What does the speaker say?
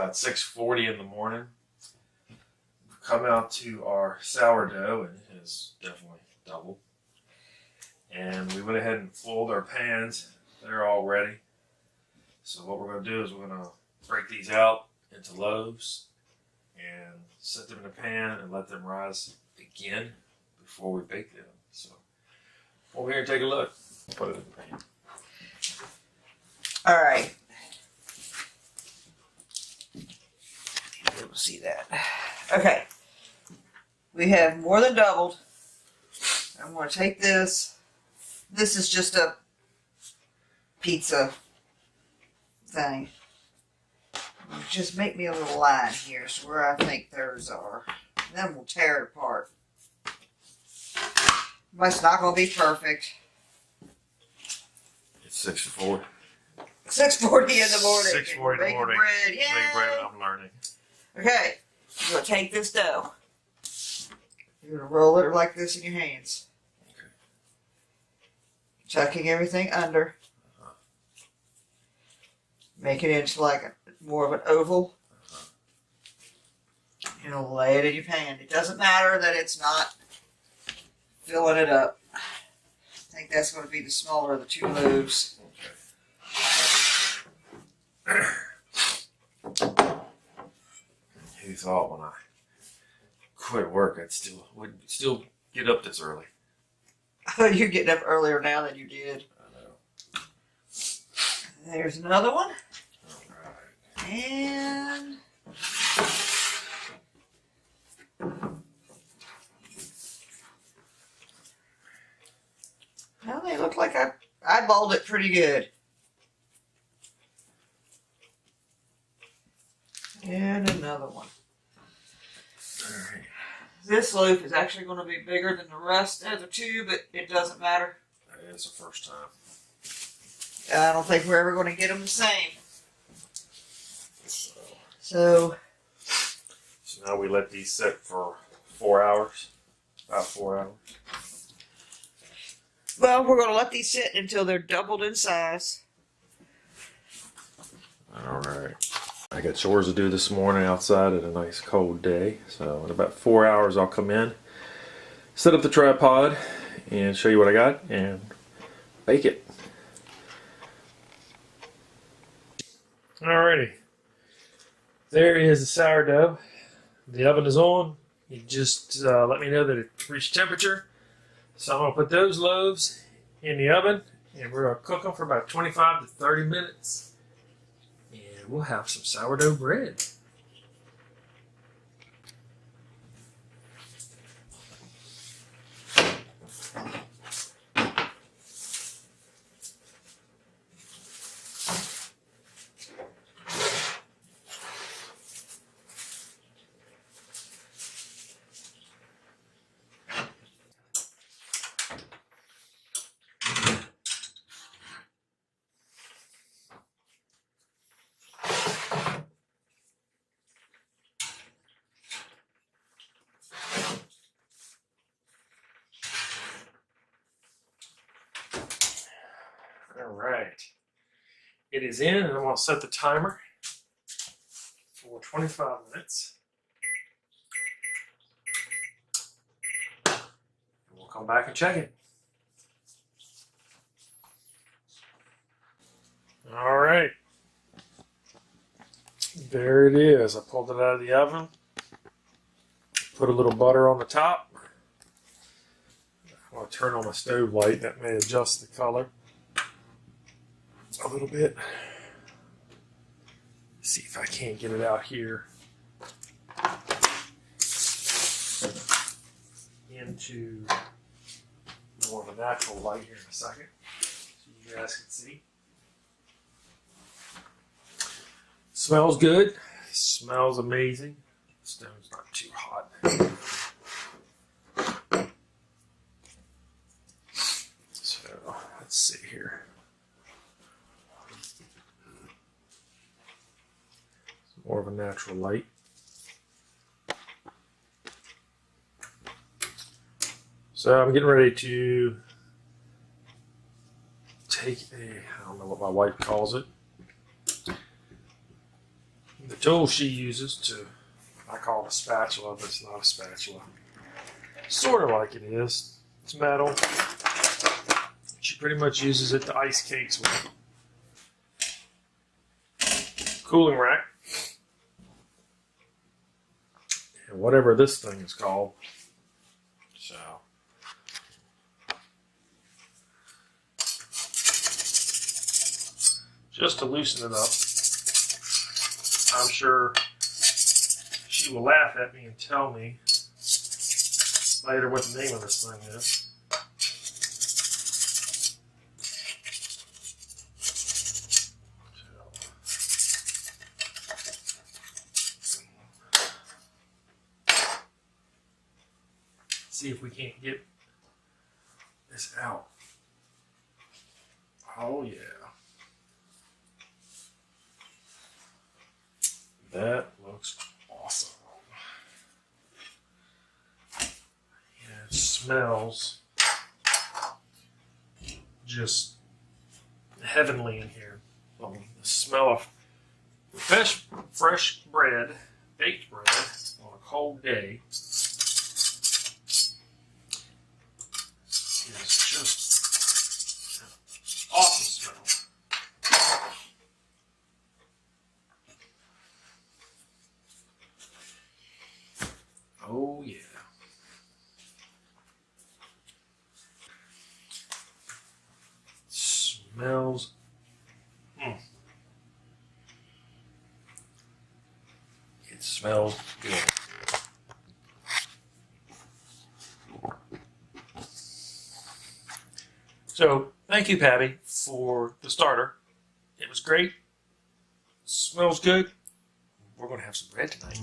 about 6:40 in the morning. We've come out to our sourdough, and it has definitely doubled. And we went ahead and filled our pans. They're all ready. So what we're going to do is we're going to break these out into loaves and set them in a pan and let them rise again before we bake them. So over here and take a look. Put it in the pan. All right. You'll see that. Okay. We have more than doubled. I'm going to take this. This is just a pizza thing. Just make me a little line here, so where I think theirs are. And then we'll tear it apart. But it's not going to be perfect. It's 6:40. 6:40 in the morning. 6:40 in the morning. Bread. Yay! Making bread, I'm learning. Okay, you're going to take this dough. You're going to roll it like this in your hands. Okay. Tucking everything under. Make it into like more of an oval. And lay it in your pan. It doesn't matter that it's not filling it up. I think that's going to be the smaller of the two loaves. Who thought when I quit work would still get up this early? Oh, you're getting up earlier now than you did. I know. There's another one. All right. And well, they look like I eyeballed it pretty good. And another one. All right. This loaf is actually going to be bigger than the rest of the two, but it doesn't matter. It's the first time. I don't think we're ever going to get them the same. So So now we let these sit for 4 hours. About 4 hours. well, we're going to let these sit until they're doubled in size. All right. I got chores to do this morning outside at a nice cold day. So in about 4 hours I'll come in, set up the tripod, and show you what I got and bake it. Alrighty. There is the sourdough. The oven is on. You just let me know that it reached temperature. So I'm going to put those loaves in the oven, and we're going to cook them for about 25 to 30 minutes. And we'll have some sourdough bread. All right, it is in, and I'm going to set the timer for 25 minutes. And we'll come back and check it. All right, there it is. I pulled it out of the oven, put a little butter on the top. I'm going to turn on my stove light. That may adjust the color a little bit. See if I can't get it out here into more of a natural light here in a second, so you guys can see. Smells good. Smells amazing. The stove's not too hot. So let's see here. More of a natural light. So I'm getting ready to take I don't know what my wife calls it. the tool she uses to, I call it a spatula, but it's not a spatula. Sort of like it is. It's metal. She pretty much uses it to ice cakes with. Cooling rack. And whatever this thing is called. So. Just to loosen it up. I'm sure she will laugh at me and tell me later what the name of this thing is. See if we can't get this out. Oh yeah. That looks awesome. Yeah, it smells just heavenly in here. The smell of fresh bread, baked bread on a cold day is just an awesome smell. Oh yeah. Smells. It smells good. So, thank you, Pappy, for the starter. It was great. Smells good. We're going to have some bread tonight.